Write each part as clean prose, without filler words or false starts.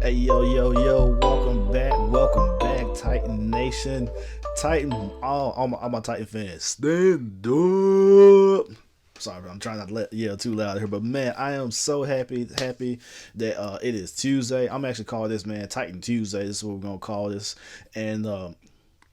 Hey, welcome back, Titan Nation. Titan, all my Titan fans, stand up. Sorry, bro, I'm trying not to yell too loud here, but man, I am so happy that it is Tuesday. I'm actually calling this, man, Titan Tuesday. This is what we're gonna call this, and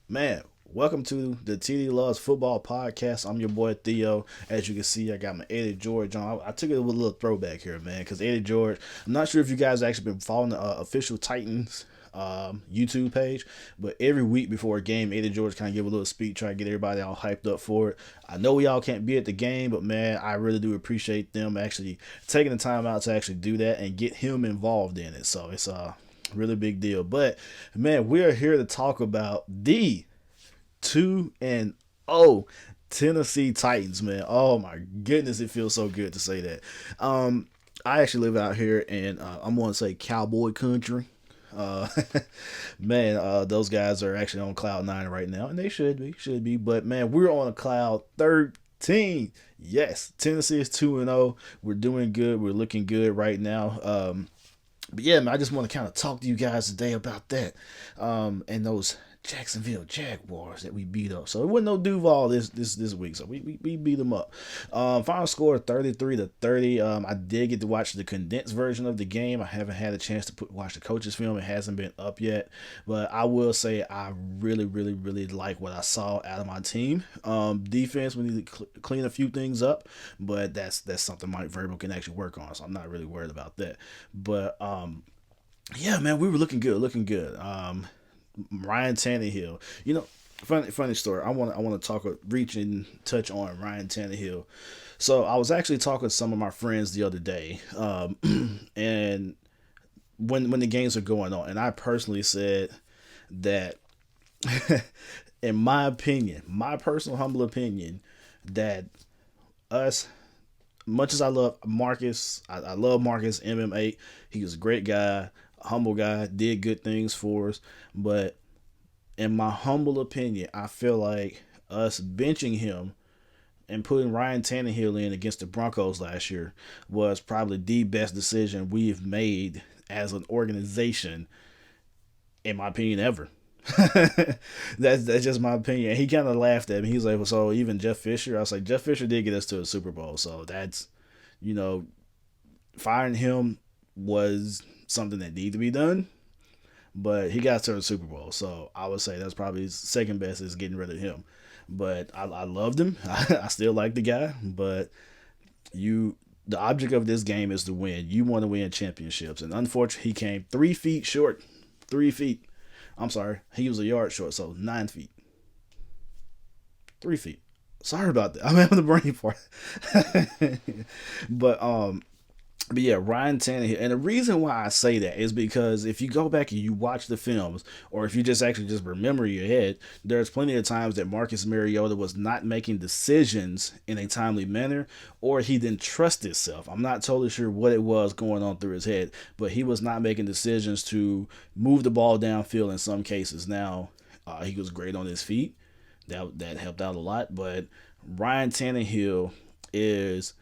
man, welcome to the TD Loves Football Podcast. I'm your boy Theo. As you can see, I got my Eddie George on. I took it with a little throwback here, man, because Eddie George. I'm not sure if you guys actually been following the official Titans YouTube page, but every week before a game, Eddie George kind of give a little speech, try to get everybody all hyped up for it. I know we all can't be at the game, but man, I really do appreciate them actually taking the time out to actually do that and get him involved in it. So it's a really big deal. But man, we are here to talk about the 2-0 Tennessee Titans, man. Oh my goodness, it feels so good to say that. I actually live out here in I'm gonna say cowboy country. Uh, those guys are actually on cloud nine right now, and they should be. But man, we're on a cloud 13. Yes, Tennessee is 2-0. We're doing good. We're looking good right now. But yeah, man, I just want to kind of talk to you guys today about that. And those Jacksonville Jaguars that we beat up. So it wasn't no Duval this week. So we beat them up. Final score 33-30. I did get to watch the condensed version of the game. I haven't had a chance to watch the coaches film. It hasn't been up yet. But I will say I really like what I saw out of my team. Defense, we need to clean a few things up, but that's something Mike Vrabel can actually work on. So I'm not really worried about that. But yeah, man, we were looking good. Ryan Tannehill. Funny story. I want to reach and touch on Ryan Tannehill. So I was actually talking to some of my friends the other day, and when the games are going on, and I personally said that, in my opinion, my personal humble opinion, that us, much as I love Marcus, I love Marcus MM8. He was a great guy, humble guy, did good things for us. But in my humble opinion, I feel like us benching him and putting Ryan Tannehill in against the Broncos last year was probably the best decision we've made as an organization, in my opinion, ever. That's just my opinion. And he kind of laughed at me. He's like, well, so even Jeff Fisher? I was like, Jeff Fisher did get us to a Super Bowl. So that's, you know, firing him was something that needed to be done. But he got to the Super Bowl. So I would say that's probably his second best is getting rid of him. But I loved him. I still like the guy. But the object of this game is to win. You want to win championships. And unfortunately, he came 3 feet short. 3 feet. I'm sorry. He was a yard short, so 9 feet. 3 feet. Sorry about that. I'm having the brain fart. but but yeah, Ryan Tannehill. And the reason why I say that is because if you go back and you watch the films, or if you just actually just remember in your head, there's plenty of times that Marcus Mariota was not making decisions in a timely manner, or he didn't trust himself. I'm not totally sure what it was going on through his head, but he was not making decisions to move the ball downfield in some cases. Now, he was great on his feet. That helped out a lot. But Ryan Tannehill is,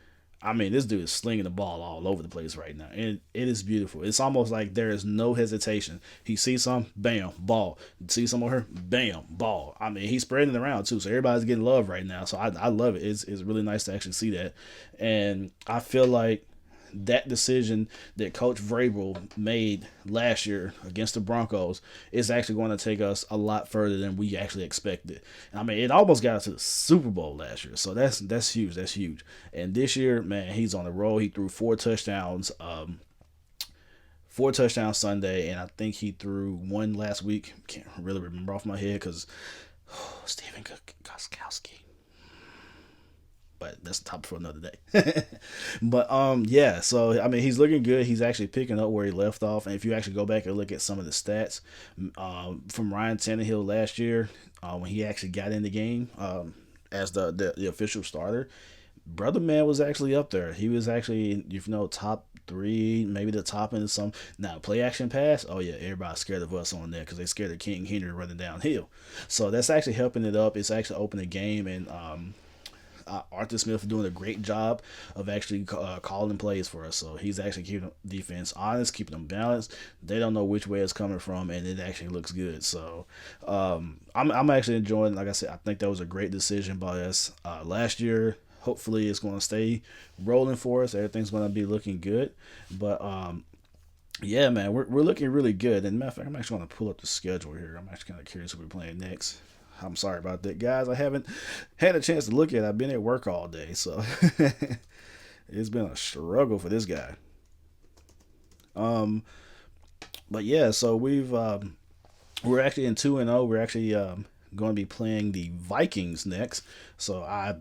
I mean, this dude is slinging the ball all over the place right now. And it is beautiful. It's almost like there is no hesitation. He sees some, bam, ball. See some over here, bam, ball. I mean, he's spreading it around too. So everybody's getting love right now. So I love it. It's really nice to actually see that. And I feel like that decision that Coach Vrabel made last year against the Broncos is actually going to take us a lot further than we actually expected. I mean, it almost got us to the Super Bowl last year, so that's huge. That's huge. And this year, man, he's on the roll. He threw 4 touchdowns. 4 touchdowns Sunday, and I think he threw one last week. Can't really remember off my head because Stephen Gostkowski. But that's the topic for another day. But yeah, so I mean, he's looking good. He's actually picking up where he left off. And if you actually go back and look at some of the stats from Ryan Tannehill last year, when he actually got in the game as the official starter, brother man was actually up there. He was actually, top 3, maybe the top end of some. Now, play action pass, oh yeah, everybody's scared of us on there because they scared of King Henry running downhill. So that's actually helping it up. It's actually opening the game, and Arthur Smith doing a great job of actually calling plays for us. So he's actually keeping defense honest, keeping them balanced. They don't know which way it's coming from, and it actually looks good. So I'm actually enjoying. Like I said, I think that was a great decision by us last year. Hopefully, it's going to stay rolling for us. Everything's going to be looking good. But yeah, man, we're looking really good. And matter of fact, I'm actually going to pull up the schedule here. I'm actually kind of curious who we're playing next. I'm sorry about that, guys. I haven't had a chance to look at it. I've been at work all day, so it's been a struggle for this guy. Um, but yeah, so we're actually in 2-0. We're actually going to be playing the Vikings next. So I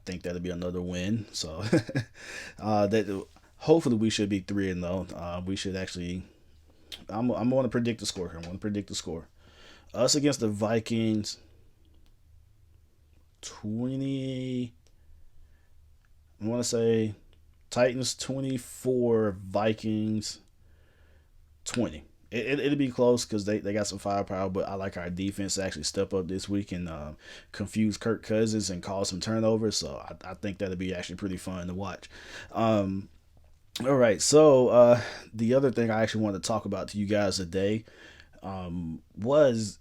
think that'll be another win. So that hopefully we should be 3-0. We should actually. I'm going to predict the score here. I'm going to predict the score. Us against the Vikings, 20. I want to say Titans 24, Vikings 20. It'll be close because they got some firepower, but I like our defense to actually step up this week and confuse Kirk Cousins and cause some turnovers. So I think that'll be actually pretty fun to watch. All right, so the other thing I actually wanted to talk about to you guys today was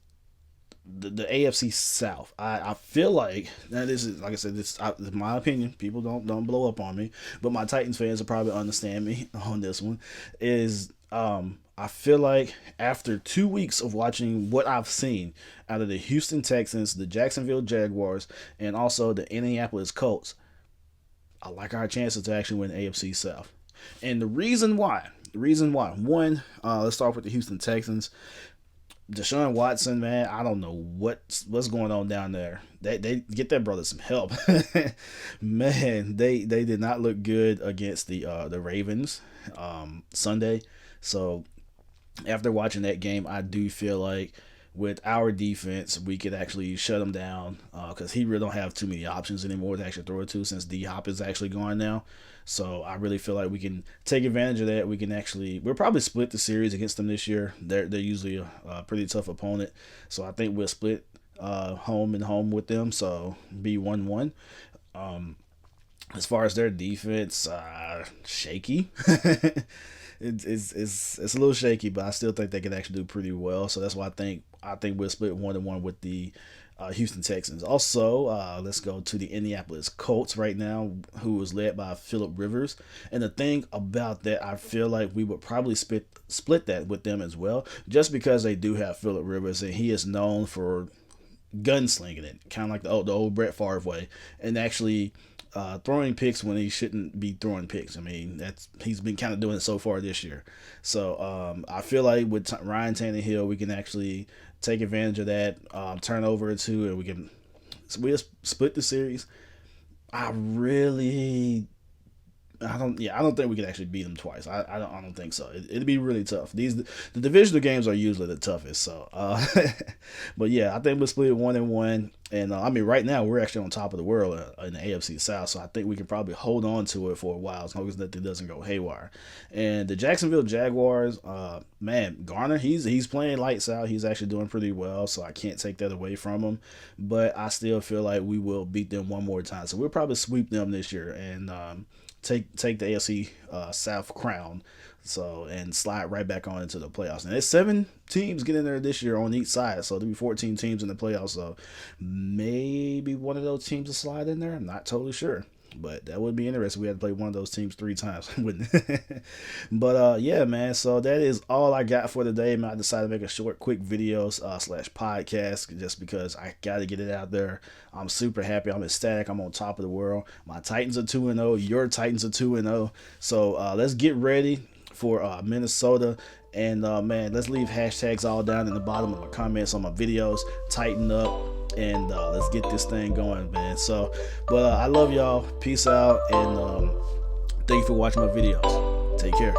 the AFC South. I feel like now this is, like I said, this is my opinion. People don't blow up on me, but my Titans fans will probably understand me on this one. Is I feel like after 2 weeks of watching what I've seen out of the Houston Texans, the Jacksonville Jaguars, and also the Indianapolis Colts, I like our chances to actually win AFC South. And the reason why, one, let's start with the Houston Texans. Deshaun Watson, man, I don't know what's going on down there. They get that brother some help. Man, they did not look good against the Ravens Sunday. So after watching that game, I do feel like with our defense, we could actually shut him down because he really don't have too many options anymore to actually throw it to since D Hop is actually gone now. So I really feel like we can take advantage of that. We'll probably split the series against them this year. They're usually a pretty tough opponent. So I think we'll split home and home with them. So be 1-1. As far as their defense, shaky. It's a little shaky, but I still think they can actually do pretty well. So that's why I think we'll split 1-1 with the Houston Texans. Also, let's go to the Indianapolis Colts right now, who is led by Phillip Rivers. And the thing about that, I feel like we would probably split that with them as well, just because they do have Phillip Rivers, and he is known for gunslinging it, kind of like the old Brett Favre way, and actually throwing picks when he shouldn't be throwing picks. I mean, he's been kind of doing it so far this year. So I feel like with Ryan Tannehill, we can actually take advantage of that, turn over two, and we'll split the series. I don't think we could actually beat them twice. I don't think so. It'd be really tough. The divisional games are usually the toughest. So, but yeah, I think we'll split 1-1. And I mean, right now we're actually on top of the world in the AFC South. So I think we can probably hold on to it for a while as long as nothing doesn't go haywire. And the Jacksonville Jaguars, man, Garner, he's playing lights out. He's actually doing pretty well. So I can't take that away from him. But I still feel like we will beat them one more time. So we'll probably sweep them this year and take the AFC South crown, and slide right back on into the playoffs. And there's 7 teams getting there this year on each side, so there'll be 14 teams in the playoffs. So maybe one of those teams will slide in there. I'm not totally sure, but that would be interesting. We had to play one of those teams 3 times, wouldn't it? But yeah, man. So that is all I got for today, man. I decided to make a short, quick video / podcast just because I got to get it out there. I'm super happy. I'm ecstatic. I'm on top of the world. My Titans are 2-0. Your Titans are 2-0. So let's get ready for Minnesota. And man, let's leave hashtags all down in the bottom of the comments on my videos. Tighten up. And let's get this thing going, man. So, but I love y'all. Peace out. And thank you for watching my videos. Take care.